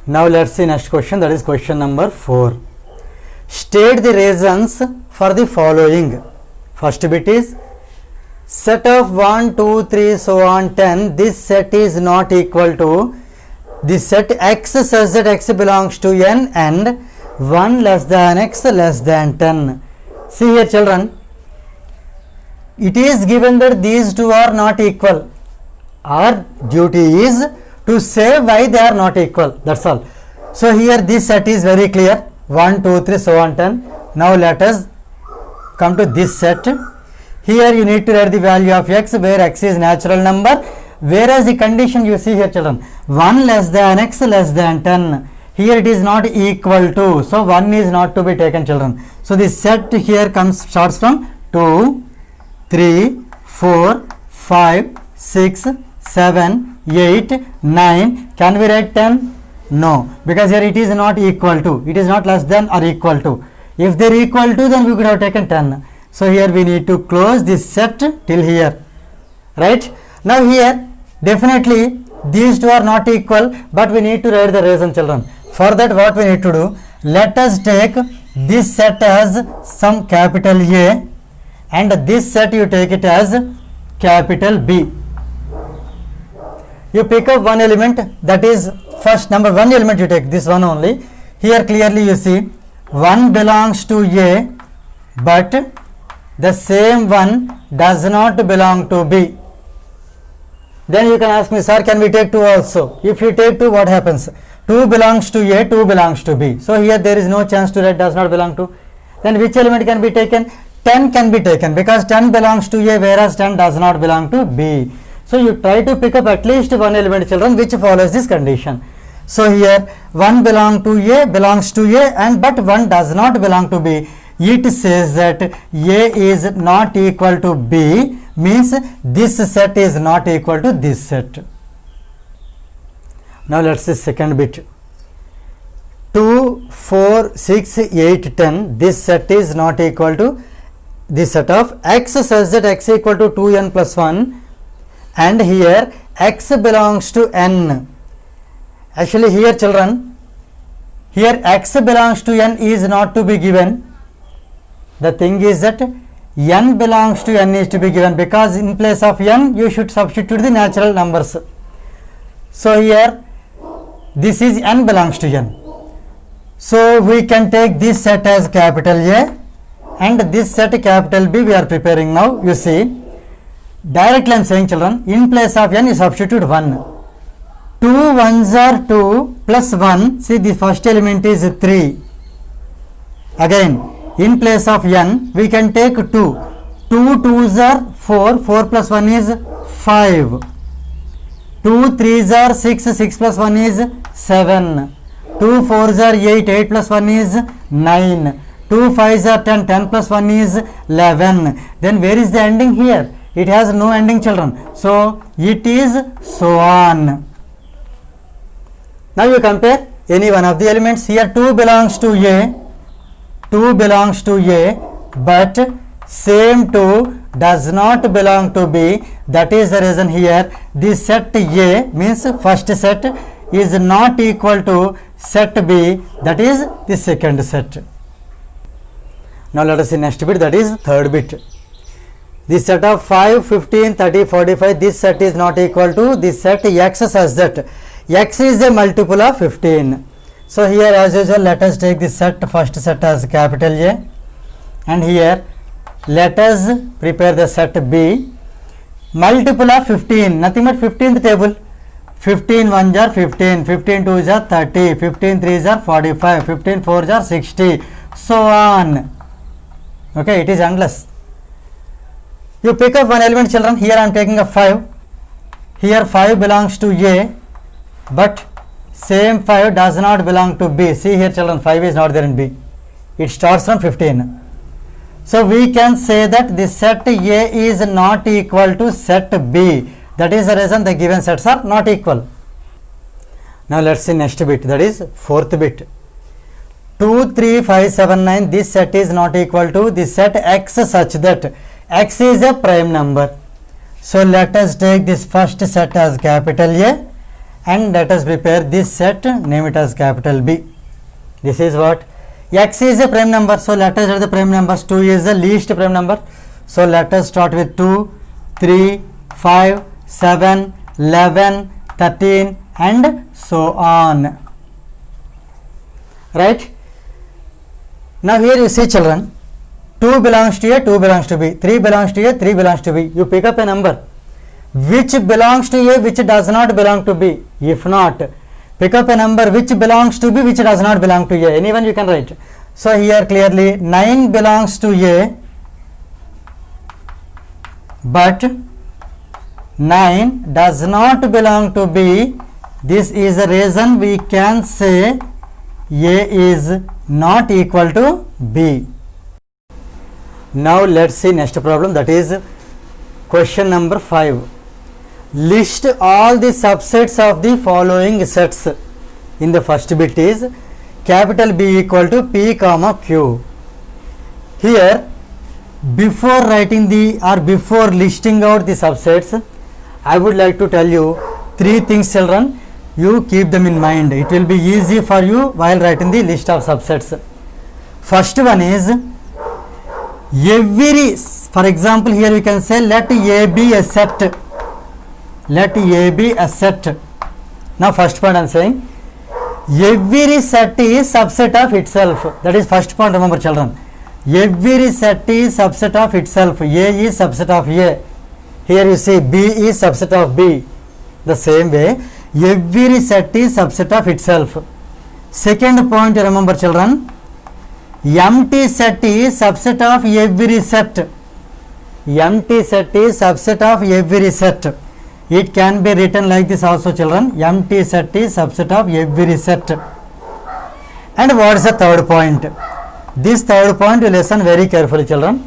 Now let's see next question, that is question number 4. State the reasons for the following. First bit is set of 1, 2, 3, so on 10. This set is not equal to the set X such that X belongs to N and 1 less than X less than 10. See here children, it is given that these two are not equal. Our duty is to say why they are not equal, that's all. So here this set is very clear, 1, 2, 3, so on 10. Now let us come to this set. Here you need to write the value of X where X is natural number, whereas the condition you see here children, 1 less than X less than 10. Here it is not equal to, so 1 is not to be taken children. So this set here starts from 2, 3, 4, 5, 6, 7, 8, 9. Can we write 10? No, because here it is not equal to, it is not less than or equal to. If they are equal to, then we could have taken 10. So here we need to close this set till here, right? Now here definitely these two are not equal, but we need to write the reason children. For that what we need to do, let us take this set as some capital A and this set you take it as capital B. You pick up one element, that is first number one element you take, this one only. Here clearly you see 1 belongs to A, but the same one does not belong to B. Then you can ask me, sir, can we take 2 also? If you take 2, what happens? 2 belongs to A, 2 belongs to B. So here there is no chance to write does not belong to. Then which element can be taken? 10 can be taken, because 10 belongs to A whereas 10 does not belong to B. So you try to pick up at least one element children which follows this condition. So here 1 belongs to A and but 1 does not belong to B. It says that A is not equal to B, means this set is not equal to this set. Now let's see second bit. 2, 4, 6, 8, 10. This set is not equal to this set of X such that X equal to 2n plus 1, and here X belongs to N. Actually here children, here X belongs to N is not to be given. The thing is that N belongs to N is to be given, because in place of N you should substitute the natural numbers. So here this is N belongs to N. So we can take this set as capital A and this set capital B we are preparing now. You see, directly I am saying children, in place of N you substitute 1. 2 ones are 2 plus 1, see the first element is 3. Again in place of N we can take 2. 2 twos are 4, 4 plus 1 is 5. 2 threes are 6, 6 plus 1 is 7. 2 fours are 8, 8 plus 1 is 9. 2 fives are 10, 10 plus 1 is 11. Then where is the ending here? It has no ending children. So it is so on. Now you compare any one of the elements. Here 2 belongs to A, 2 belongs to A, but same 2 does not belong to B. That is the reason here this set A means first set is not equal to set B, that is the second set. Now let us see next bit, that is third bit. This set of 5, 15, 30, 45, this set is not equal to this set X such that X is a multiple of 15. So here as usual let us take this set, first set as capital A, and here let us prepare the set B. Multiple of 15, nothing but 15th table. 15 ones are 15, 15 twos are 30, 15 threes are 45, 15 fours are 60, so on. Okay, it is endless. You pick up one element children. Here I am taking a 5. Here 5 belongs to A, but same 5 does not belong to B. See here children, 5 is not there in B. It starts from 15. So we can say that the set A is not equal to set B. That is the reason the given sets are not equal. Now let us see next bit, that is fourth bit. 2, 3, 5, 7, 9. This set is not equal to this set X such that X is a prime number. So let us take this first set as capital A and let us prepare this set, name it as capital B. This is what? X is a prime number, so let us write the prime numbers. 2 is the least prime number, so let us start with 2, 3, 5, 7, 11, 13 and so on. Right? Now here you see children, 2 belongs to A, 2 belongs to B, 3 belongs to A, 3 belongs to B. You pick up a number which belongs to A, which does not belong to B. If not, pick up a number which belongs to B, which does not belong to A. Anyone you can write. So here clearly 9 belongs to A, but 9 does not belong to B. This is the reason we can say A is not equal to B. Now let's see next problem, that is question number 5. List all the subsets of the following sets. In the first bit is capital B equal to P comma Q. Here before writing the or before listing out the subsets, I would like to tell you 3 things children. You keep them in mind. It will be easy for you while writing the list of subsets. First one is every, for example here we can say let A be a set. Let A be a set. Now first point I am saying every set is subset of itself. That is first point, remember children. Every set is subset of itself. A is subset of A. Here you see B is subset of B. The same way every set is subset of itself. Second point, remember children, empty set is subset of every set. Empty set is subset of every set. It can be written like this also children. Empty set is subset of every set. And what is the third point? This third point you listen very carefully children.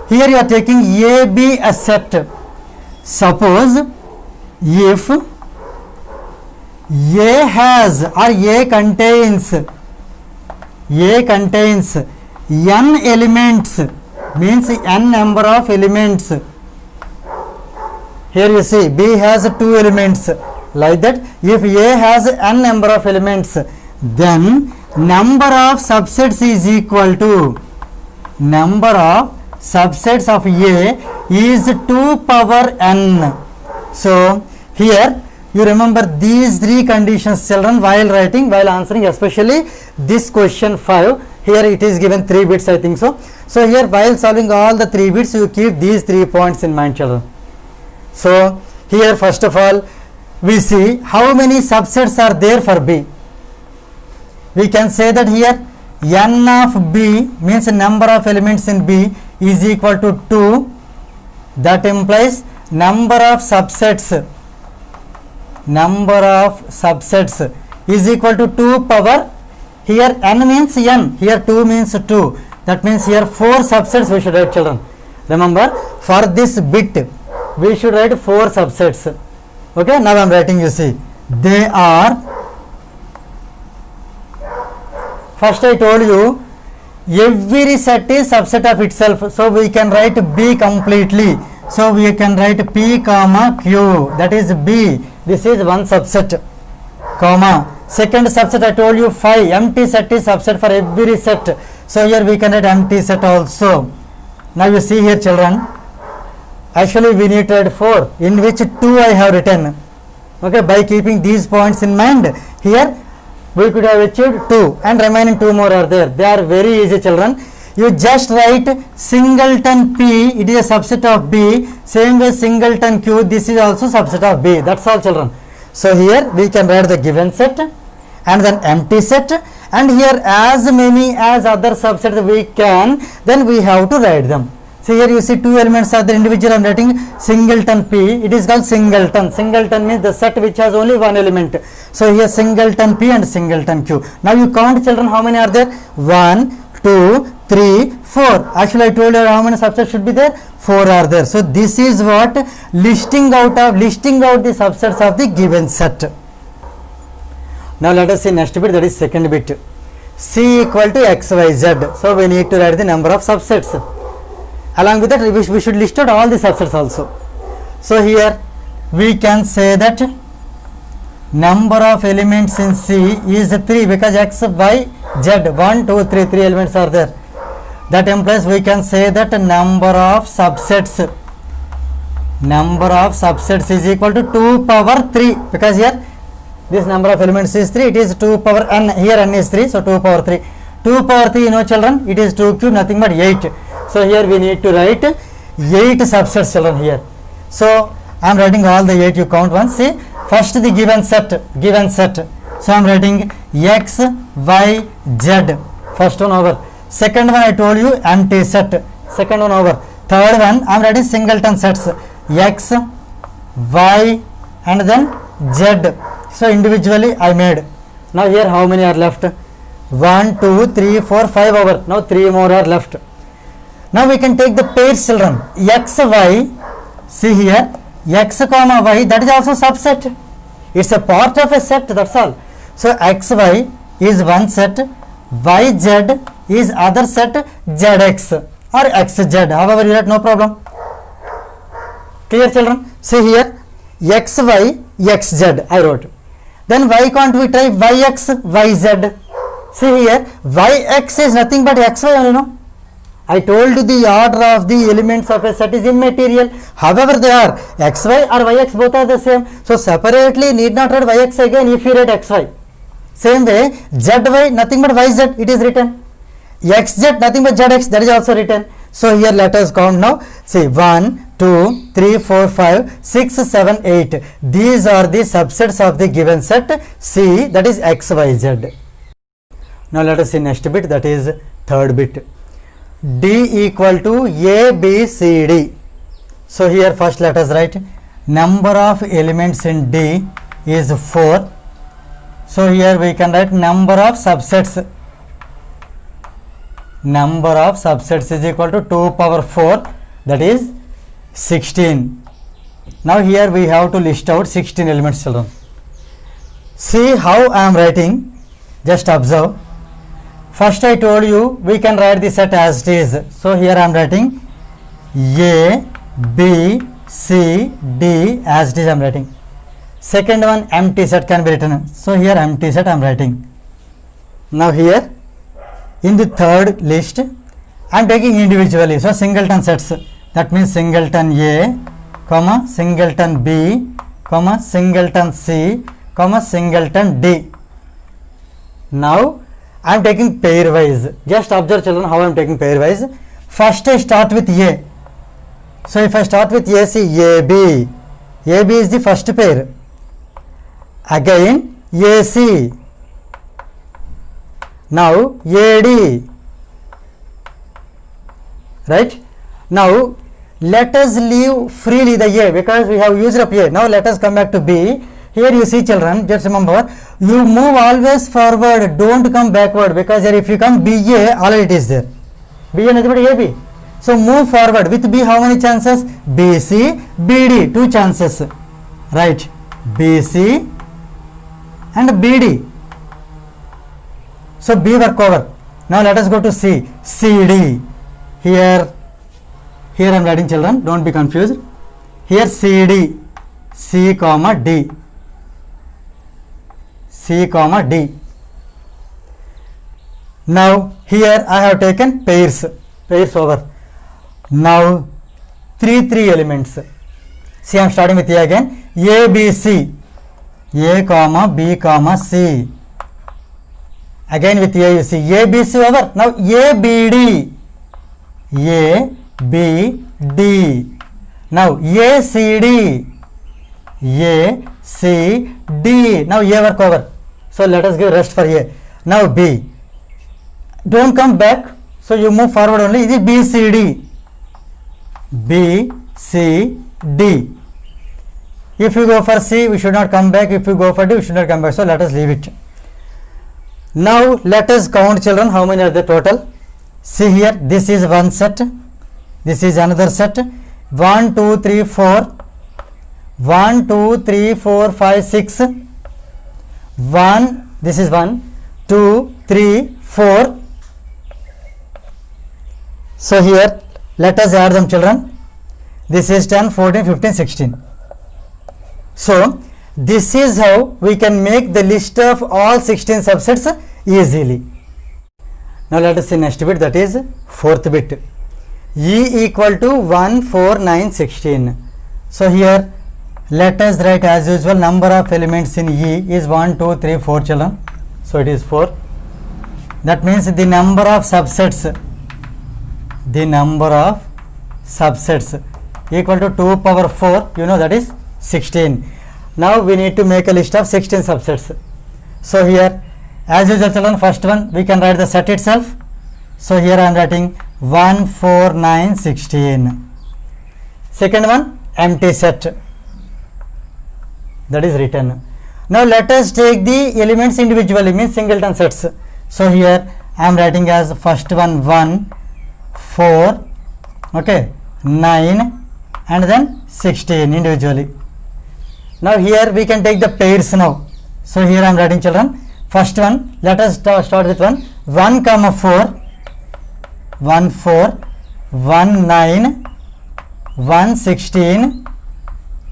Here you are taking A be a set. Suppose if A has or A contains n elements, means n number of elements. Here you see B has 2 elements, like that. If A has n number of elements, then number of subsets is equal to number of subsets of A is 2 power n. So here you remember these 3 conditions children while writing, while answering, especially this question 5. Here it is given 3 bits I think so. So here while solving all the 3 bits you keep these 3 points in mind children. So here first of all we see how many subsets are there for B. We can say that here n of B means number of elements in B is equal to 2. That implies number of subsets is equal to 2 power. Here n means n, here 2 means 2. That means here 4 subsets we should write children. Remember for this bit we should write 4 subsets. Okay, now I am writing, you see they are, first I told you every set is subset of itself, so we can write B completely. So we can write P comma Q, that is B. This is one subset, comma. Second subset I told you 5, empty set is subset for every set. So here we can write empty set also. Now you see here children, actually we need to write 4, in which 2 I have written. Okay, by keeping these points in mind, here we could have achieved 2 and remaining 2 more are there. They are very easy children. You just write singleton P, it is a subset of B. Same way singleton Q, this is also subset of B. That's all children. So here we can write the given set and then empty set, and here as many as other subsets we can, then we have to write them. See here you see 2 elements are the individual. I am writing singleton P, it is called singleton. Singleton means the set which has only one element. So here singleton P and singleton Q. Now you count children, how many are there? 1, 2, 3, 4. Actually I told you how many subsets should be there? 4 are there. So this is what listing out the subsets of the given set. Now let us see next bit, that is second bit. C equal to XYZ. So we need to write the number of subsets. Along with that we should list out all the subsets also. So here we can say that number of elements in C is 3 because x, y, z 1, 2, 3, 3 elements are there. That implies we can say that number of subsets is equal to 2 power 3 because here this number of elements is 3, it is 2 power n, here n is 3, so 2 power 3. 2 power 3, you know children, it is 2 cube, nothing but 8. So here we need to write 8 subsets children here. So I am writing all the 8, you count once. See, first the given set. So I am writing x, y, z. First one over. Second one I told you empty set. Second one over. Third one I am writing singleton sets. X, y and then z. So individually I made. Now here how many are left? 1, 2, 3, 4, 5 over. Now 3 more are left. Now we can take the pairs children. X, y. See here. X comma y, that is also subset. It's a part of a set, that's all. So x, y is one set. Y, z is other set. Z, x or x, z. However you write, no problem. Clear children? See here. X, y, x, z I wrote. Then why can't we try yx, yz? See here, yx is nothing but xy only, no? I told you the order of the elements of a set is immaterial. However, they are xy or yx, both are the same. So separately need not write yx again if you write xy. Same way, zy nothing but yz, it is written. Xz nothing but zx, that is also written. So here let us count now. See 1, 2, 3, 4, 5, 6, 7, 8. These are the subsets of the given set C, that is x, y, z. Now let us see next bit, that is third bit. D equal to A, B, C, D. So here first let us write number of elements in D is 4. So here we can write number of subsets. Number of subsets is equal to 2 power 4, that is 16. Now here we have to list out 16 elements children. See how I am writing, just observe. First I told you we can write the set as it is. So here I am writing A, B, C, D as it is I am writing. Second one empty set can be written. So here empty set I am writing. Now here in the third list I am taking individually. So singleton sets. That means singleton A, comma, singleton B, comma, singleton C, comma, singleton D. Now I am taking pairwise. Just observe children how I am taking pairwise. First I start with A. So if I start with A, see AB. AB is the first pair. Again AC. Now AD. Right? Now let us leave freely the A because we have used up A. Now let us come back to B. Here you see children, just remember, you move always forward, don't come backward, because here if you come BA, already it is there. BA nothing but AB. So move forward. With B how many chances? BC, BD, 2 chances. Right. BC and BD. So B work over. Now let us go to C. CD. Here I am writing children, don't be confused. Here CD. C comma D. C comma D. Now here I have taken pairs over. Now 3 elements. See I am starting with A again. A, B, C. A comma B comma C. Again with A you see A, B, C over. Now A, B, D. A, B, D. Now A, C, D. A, C, D. Now A work over. So let us give rest for A. Now B. Don't come back. So you move forward only. This is B, C, D. B, C, D. If you go for C, we should not come back. If you go for D, we should not come back. So let us leave it. Now let us count children. How many are the total? See here. This is one set. This is another set. 1, 2, 3, 4. 1, 2, 3, 4, 5, 6. 1. This is 1, 2, 3, 4. So here let us add them children. This is 10, 14, 15, 16. So This is how we can make the list of all 16 subsets easily. Now let us see next bit, that is fourth bit. E equal to 1, 4, 9, 16. So here let us write as usual number of elements in E is 1, 2, 3, 4 children. So it is 4. That means the number of subsets equal to 2 power 4, you know, that is 16. Now we need to make a list of 16 subsets. So here as usual children, first one we can write the set itself. So here I am writing 1, 4, 9, 16. Second one, empty set, that is written. Now let us take the elements individually, means singleton sets. So here I am writing as first one 1, 4, okay, 9 and then 16 individually. Now here we can take the pairs now. So here I am writing children, first one, let us start with 1 comma 4, 1 4, 1 9, 1 16.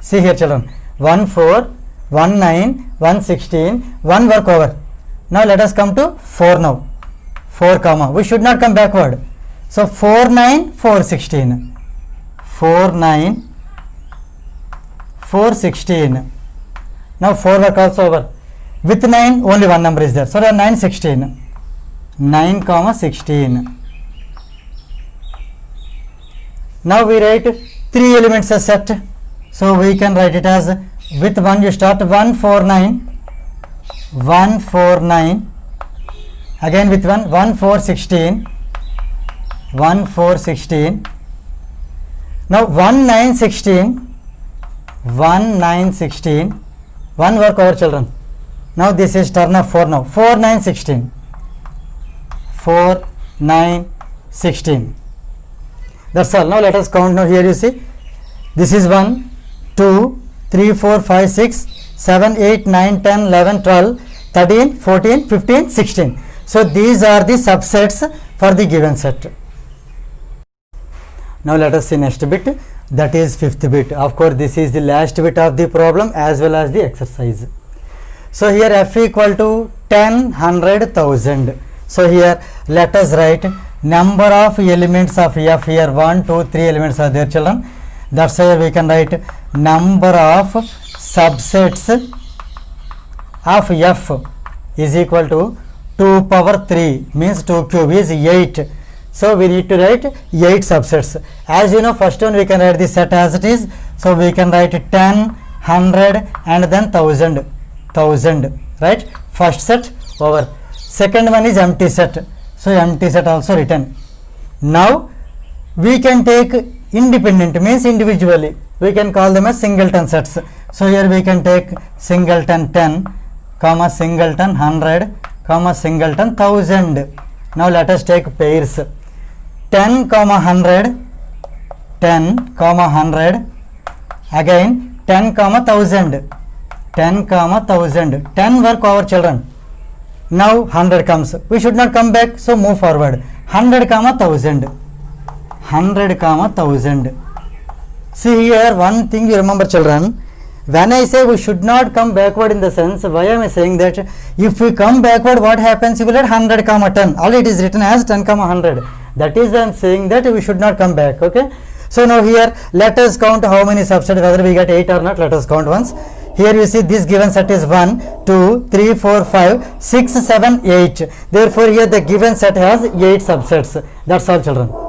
See here children, 1 4, 1 9, 1 16, 1 work over. Now let us come to 4 now, 4 comma, we should not come backward. So 4 9, 4 16, 4 9, 4 16. Now 4 work also over. With 9 only one number is there, so 9 16, 9 comma 16. Now we write 3 elements as set. So we can write it as, with 1 you start 1 4 9, 1 4 9, again with 1 4 16, 1 4 16. Now 1 9 16, 1 9 16, 1 work over children. Now this is turn of 4 now, 4 9 16, 4 9 16. That's all. Now let us count. Now here you see, this is 1 2 3 4 5 6 7 8 9 10 11 12 13 14 15 16. So these are the subsets for the given set. Now let us see next bit, that is fifth bit. Of course this is the last bit of the problem as well as the exercise. So here f equal to 10, 100, 1000. So here let us write number of elements of f. Here 1 2 3 elements are there children. That's why we can write number of subsets of f is equal to 2 power 3, means 2 cube is 8. So we need to write 8 subsets. As you know, first one we can write the set as it is. So we can write 10, 100 and then 1000, right? First set over. Second one is empty set. So empty set also written. Now we can take independent, means individually. We can call them as singleton sets. So here we can take singleton 10, comma singleton 100, comma singleton 1000. Now let us take pairs. 10 comma 100, 10 comma 100, again 10 comma 1000, 10 comma 1000. 10 work over children. Now 100 comes, we should not come back, so move forward. 100 comma 1000, 100 comma 1000. See here one thing you remember children, when I say we should not come backward, in the sense, why am I saying that? If we come backward, what happens? You will get 100 comma 10. Already it is written as 10 comma 100. That is why I am saying that we should not come back. Okay. So now here let us count how many subsets, whether we get 8 or not. Let us count once. Here you see this given set is 1 2 3 4 5 6 7 8. Therefore here the given set has 8 subsets. That's all children.